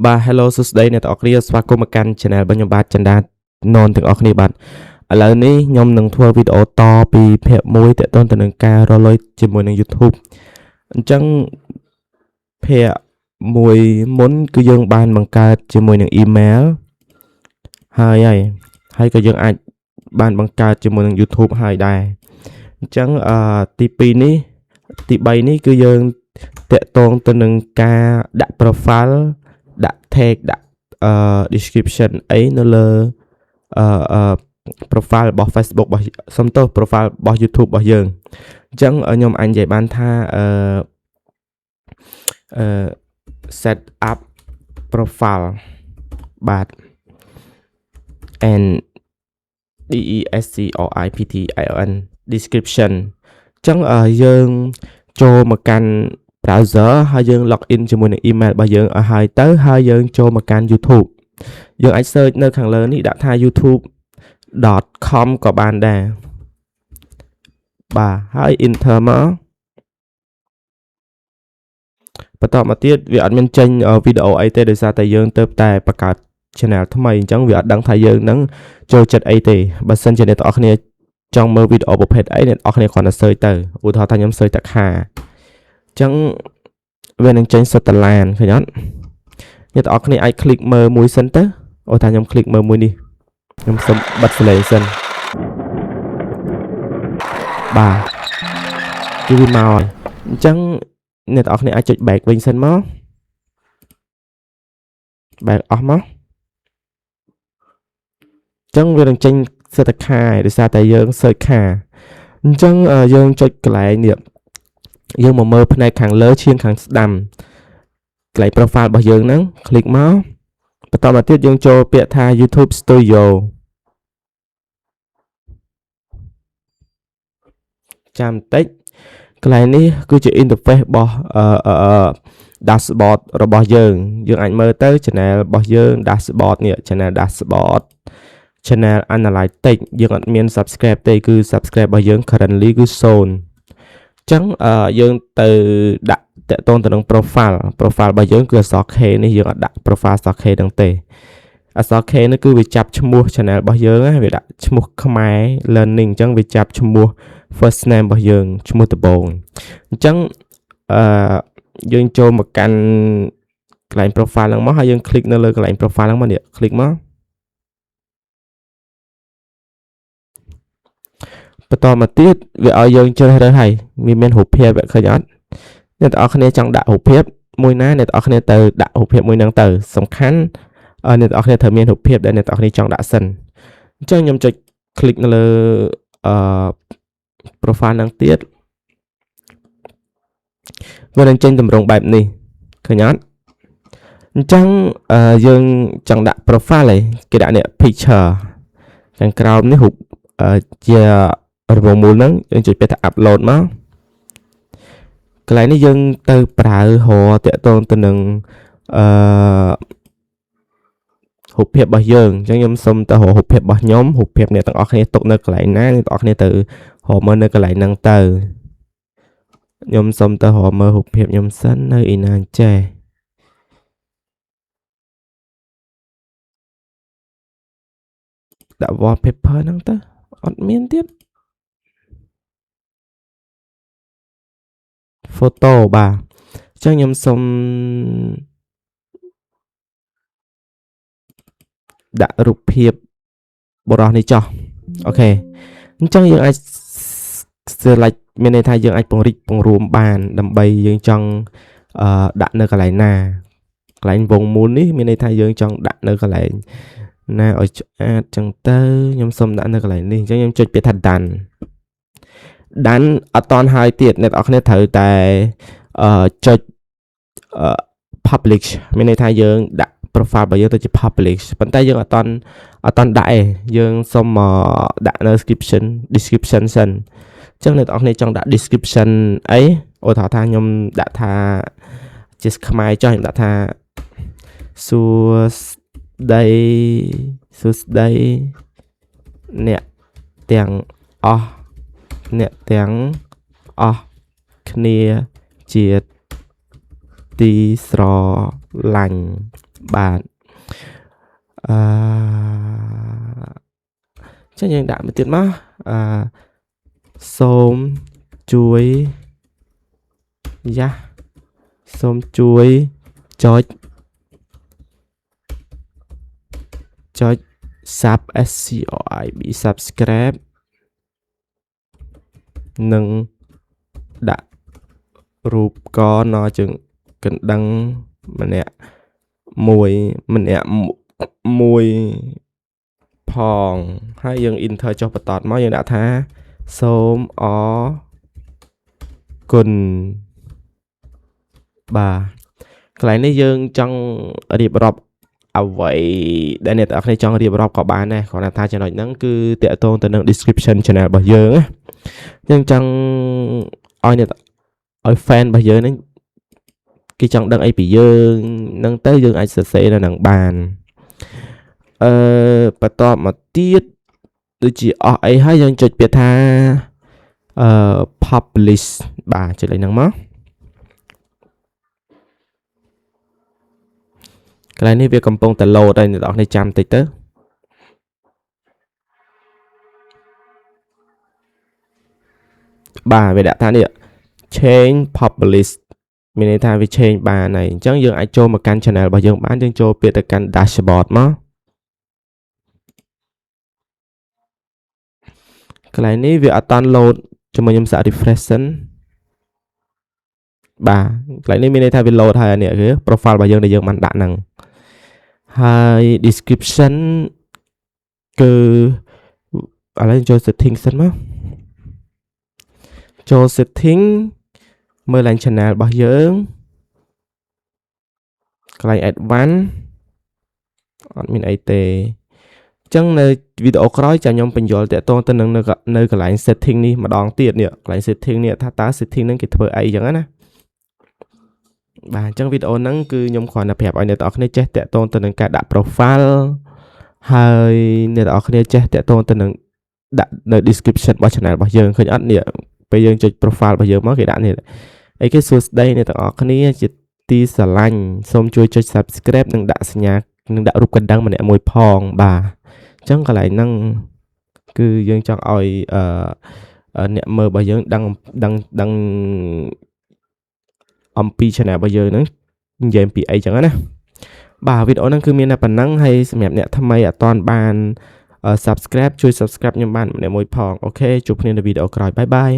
បាទ hello សួស្តីអ្នកទាំងអស់គ្នាស្វាគមន៍មកកាន់ channel របស់ខ្ញុំបាទចន្ទននទាំងអស់គ្នាបាទឥឡូវនេះខ្ញុំនឹងធ្វើវីដេអូតពីភាគ1ទាក់ទងទៅនឹងការរកលុយជាមួយនឹង YouTube អញ្ចឹងភាគ1មុនគឺយើងបានបង្កើតជាមួយនឹង email ហើយក៏យើងអាចបានបង្កើតជាមួយនឹង YouTube ហើយដែរអញ្ចឹងទី2នេះទី3នេះគឺយើងតាក់ទងទៅនឹងការដាក់ profile ដាក់ tag ដាក់description អីនៅលើprofile របស់ Facebook របស់សុំទោស profile របស់ YouTube របស់យើងអញ្ចឹងខ្ញុំអាចនិយាយបានថាset up profile បាទ and description description អញ្ចឹងយើងចូលមកកាន់ browser ហើយយើង log in ជាមួយនឹង email របស់យើងឲ្យហើយទៅហើយយើងចូលមកកាន់ YouTube យើងអាច search នៅខាងលើនេះដាក់ថា youtube.com ក៏បានដែរបាទហើយ enter មកបន្តមកទៀតវាអត់មានចេញវីដេអូអីទេដោយសារតែយើងទៅតែបង្កើត channel ថ្មីអញ្ចឹងវាអត់ដឹងថាយើងនឹងចូលចិត្តអីទេបើសិនជាអ្នកទាំងអស់គ្នាចង់មើលវីដេអូប្រភេទអីអ្នកទាំងអស់គ្នាគ្រាន់តែ search ទៅឧទាហរណ៍ថាខ្ញុំ search តាខាអញ្ចឹងវានឹងចេញសុទ្ធតឡានឃើញអត់អ្នកទាំងអស់គ្នាអាច click មើលមួយសិនទៅអូថាខ្ញុំ click មើលមួយនេះខ្ញុំសុំបិទ play សិនបាទគឺវាមកហើយអញ្ចឹងអ្នកទាំងអស់គ្នាអាចចុច back វិញសិនមក back អស់មកអញ្ចឹងវានឹងចេញសិទ្ធិខាដោយសារតែយើង search ខាអញ្ចឹងយើងចុចកន្លែងនេះយើងមកមើលផ្នែកខាងលើឈៀងខាងស្ដាំកន្លែង profile របស់យើងហ្នឹង click មកបន្តមកទៀតយើងចូលពាក្យថា YouTube Studio ចាំបន្តិចកន្លែងនេះគឺជា interface របស់ dashboard របស់យើងអាចមើលទៅ channel របស់យើង dashboard នេះ channel dashboard channel analytics យើងអត់មាន subscribe ទេគឺ subscribe របស់យើង currently គឺ0អញ្ចឹងយើងទៅដាក់តាក់ទងទៅនឹង profile របស់យើងគឺអក្សរ K នេះយើងអត់ដាក់ profile អក្សរ K ហ្នឹងទេអក្សរ K នេះគឺវាចាប់ឈ្មោះ channel របស់យើងវាដាក់ឈ្មោះខ្មែរ learning អញ្ចឹងវាចាប់ឈ្មោះ first name របស់យើងឈ្មោះដំបូងអញ្ចឹងយើងចូលមកកាន់កន្លែង profile ហ្នឹងមកហើយយើង click នៅលើកន្លែង profile ហ្នឹងមកនេះ click មកបន្តមកទៀតវាឲ្យយើងជ្រើសរើសហើយវាមានរូបភាពឃើញអត់អ្នកទាំងអស់គ្នាចង់ដាក់រូបភាពមួយណាអ្នកទាំងអស់គ្នាទៅដាក់រូបភាពមួយហ្នឹងទៅសំខាន់អ្នកទាំងអស់គ្នាត្រូវមានរូបភាពដែលអ្នកទាំងអស់គ្នាចង់ដាក់សិនអញ្ចឹងខ្ញុំចុច click នៅលើprofile ហ្នឹងទៀតវានឹងចេញតម្រងបែបនេះឃើញអត់អញ្ចឹងយើងចង់ដាក់ profile ឯងគេដាក់នេះ picture ខាងក្រោមនេះរូបជារង្វង់មូលហ្នឹងយើងចុចពាក្យថា upload មកកន្លែងនេះយើងទៅប្រើរតាក់ទងទៅនឹងរូបភាពរបស់យើងអញ្ចឹងខ្ញុំសុំទៅរករូបភាពរបស់ខ្ញុំរូបភាពអ្នកទាំងអស់គ្នាទុកនៅកន្លែងណាអ្នកទាំងអស់គ្នាទៅរកមើលនៅកន្លែងហ្នឹងទៅខ្ញុំសុំទៅរកមើលរូបភាពខ្ញុំសិននៅឯណាចេះដាក់ wallpaper ហ្នឹងទៅអត់មានទៀត photo បាទអញ្ចឹងខ្ញុំសុំដាក់រូបភាពបរិះនេះចុះអូខេអញ្ចឹងយើងអាច select មានន័យថាយើងអាចពង្រីកពង្រួមបានដើម្បីយើងចង់ដាក់នៅកន្លែងណាកន្លែងវងមូលនេះមានន័យថាយើងចង់ដាក់នៅកន្លែងណាឲ្យឆ្អាតចឹងទៅខ្ញុំសុំដាក់នៅកន្លែងនេះអញ្ចឹងខ្ញុំចុចពាក្យថា done អត់តន់ហើយទៀតអ្នកនរអគ្នាត្រូវតែចុចpublish មានន័យថាយើងដាក់ profile របស់យើងទៅជា publish ប៉ុន្តែយើងអត់តន់ដាក់ទេយើងសុំដាក់នៅ description សិនអញ្ចឹងអ្នកនរអគ្នាចង់ដាក់ description អីឧទាហរណ៍ថាខ្ញុំដាក់ថាជាខ្មែរចុះខ្ញុំដាក់ថាសួស្ដីអ្នកទាំងអស់គ្នាជាទីស្រឡាញ់ បាទចឹងយើងដាក់មកទៀតមកសូមជួយសូមជួយចុច subscribe និងដាក់រូបកណជើងកណ្ដឹងម្នាក់មួយផងហើយយើង enter ចុះបន្តមកយើងដាក់ថាសូមអរគុណបាទកន្លែងនេះយើងចង់រៀបរាប់អ្វីដែលអ្នកទាំងអស់គ្នាចង់រៀបរាប់ក៏បានដែរគ្រាន់តែថាចំណុចហ្នឹងគឺតាក់ទងទៅនឹង description channel របស់យើងណាយើងចង់ឲ្យអ្នកឲ្យ fan របស់យើងហ្នឹងគេចង់ដឹងអីពីយើងហ្នឹងទៅយើងអាចសរសេរនៅនឹងបានបន្តមកទៀតដូចជាអស់អីហើយយើងចុចពាក្យថាpublish បាទចុចលេខហ្នឹងមកកន្លែងនេះវាកំពុងតែ load ហើយអ្នកនរគ្នាចាំតិចទៅបាទវាដាក់ថានេះ change publish មានន័យថាវា change បានហើយអញ្ចឹងយើងអាចចូលមកកាន់ channel របស់យើងបានយើងចូលពាក្យទៅកាន់ dashboard មកកន្លែងនេះវាអត់តាន់ load ជាមួយខ្ញុំសាក refresh សិនបាទកន្លែងនេះមានន័យថាវា load ហើយនេះគឺ profile របស់យើងដែលយើងបានដាក់ហ្នឹងហើយ description គឺឥឡូវចូល setting សិនមកចូល setting មើលឡើង channel របស់យើងកន្លែង advanced អត់មានអីទេអញ្ចឹងនៅវីដេអូក្រោយចាំខ្ញុំបញ្យល់តាក់ទងទៅនឹងនៅកន្លែង setting នេះម្ដងទៀតនេះកន្លែង setting នេះថាតើ setting ហ្នឹងគេធ្វើអីអញ្ចឹងណាបាទអញ្ចឹងវីដេអូហ្នឹងគឺខ្ញុំគ្រាន់តែប្រាប់ឲ្យអ្នកទាំងអស់គ្នាចេះតាក់ទងទៅនឹងការដាក់ profile ហើយអ្នកទាំងអស់គ្នាចេះតាក់ទងទៅនឹងដាក់នៅ description របស់ channel របស់យើងឃើញអត់នេះពេលយើងចុច profile របស់យើងមកគេដាក់នេះអីគេសួស្ដីអ្នកទាំងអស់គ្នាជាទីស្រឡាញ់សូមជួយចុច subscribe និងដាក់សញ្ញានិងដាក់រូបកណ្ដឹងម្នាក់មួយផងបាទអញ្ចឹងកន្លែងហ្នឹងគឺយើងចង់ឲ្យអ្នកមើលរបស់យើងដឹងអំពី channel របស់យើងហ្នឹងនិយាយពីអីចឹងណាបាទវីដេអូហ្នឹងគឺមានតែប៉ុណ្ណឹងហើយសម្រាប់អ្នកថ្មីអត់ទាន់បាន subscribe ជួយ subscribe ខ្ញុំបានម្នាក់មួយផងអូខេជួបគ្នានៅវីដេអូក្រោយបាយបាយ